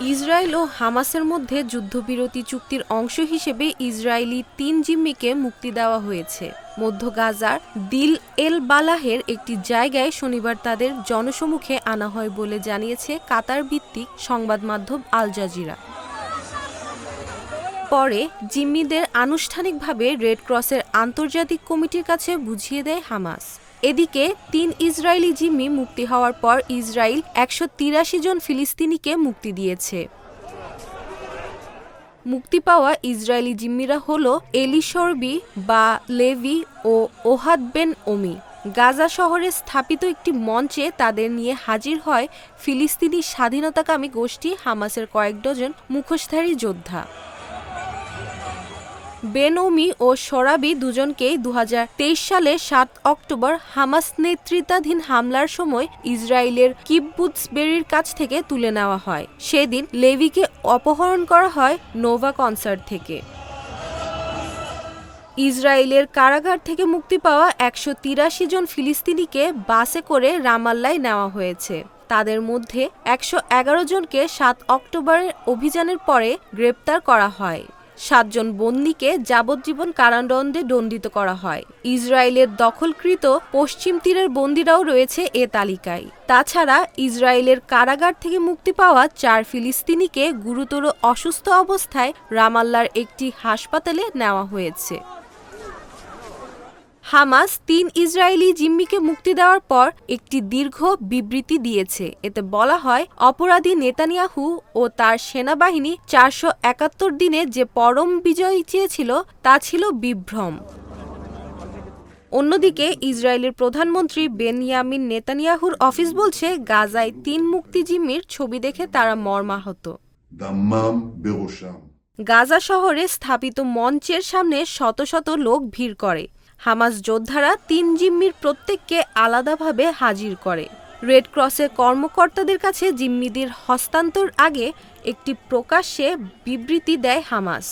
Israel ও হামাসের মধ্যে যুদ্ধবিরতি চুক্তির অংশ হিসেবে ইসরায়েলি ৩ জিম্মিকে মুক্তি দেওয়া হয়েছে। মধ্য গাজার দিল এল বালাহের একটি জায়গায় শনিবার তাদের জনসমক্ষে আনা হয় বলে জানিয়েছে কাতার ভিত্তিক সংবাদ মাধ্যম আল জাজিরা। পরে জিম্মিদের আনুষ্ঠানিকভাবে রেড ক্রসের আন্তর্জাতিক কমিটির কাছে বুঝিয়ে দেয় হামাস। এদিকে ৩ ইসরায়েলি জিম্মি মুক্তি হওয়ার পর ইসরায়েল ১৮৩ জন ফিলিস্তিনিকে মুক্তি দিয়েছে। মুক্তি পাওয়া ইসরায়েলি জিম্মিরা হল এলি শরবি বা লেভি ও ওহাদ বেন ওমি। গাজা শহরে স্থাপিত একটি মঞ্চে তাদের নিয়ে হাজির হয় ফিলিস্তিনি স্বাধীনতাকামী গোষ্ঠী হামাসের কয়েক ডজন মুখোশধারী যোদ্ধা। বেন ওমি ও শরাবি দুজনকেই ২০২৩ সালের ৭ অক্টোবর হামাস নেতৃত্বাধীন হামলার সময় ইসরায়েলের কিব্বুৎজ বেরির কাছ থেকে তুলে নেওয়া হয়। সেদিন লেভিকে অপহরণ করা হয় নোভা কনসার্ট থেকে। ইসরায়েলের কারাগার থেকে মুক্তি পাওয়া ১৮৩ জন ফিলিস্তিনিকে বাসে করে রামাল্লায় নেওয়া হয়েছে। তাদের মধ্যে ১১১ জনকে ৭ অক্টোবরের অভিযানের পরে গ্রেপ্তার করা হয়। ৭ জন বন্দীকে যাবজ্জীবন কারাদণ্ডে দণ্ডিত করা হয়। ইসরায়েলের দখলকৃত পশ্চিম তীরের বন্দীরাও রয়েছে এ তালিকায়। তাছাড়া ইসরায়েলের কারাগার থেকে মুক্তি পাওয়া ৪ ফিলিস্তিনিকে গুরুতর অসুস্থ অবস্থায় রামাল্লার একটি হাসপাতালে নেওয়া হয়েছে। হামাস ৩ ইসরায়েলি জিম্মিকে মুক্তি দেওয়ার পর একটি দীর্ঘ বিবৃতি দিয়েছে। এতে বলা হয়, অপরাধী নেতানিয়াহু ও তার সেনাবাহিনী ৪৭১ দিনে যে পরম বিজয় চেয়েছিল তা ছিল বিভ্রম। অন্যদিকে ইসরায়েলের প্রধানমন্ত্রী বেনয়ামিন নেতানিয়াহুর অফিস বলছে, গাজায় ৩ মুক্তি জিম্মির ছবি দেখে তারা মর্মাহত। গাজা শহরে স্থাপিত মঞ্চের সামনে শত শত লোক ভিড় করে। হামাস যোদ্ধারা ৩ জিম্মির প্রত্যেককে আলাদাভাবে হাজির করে। রেড ক্রসের কর্মকর্তাদের কাছে জিম্মিদের হস্তান্তর আগে একটি প্রকাশ্যে বিবৃতি দেয় হামাস।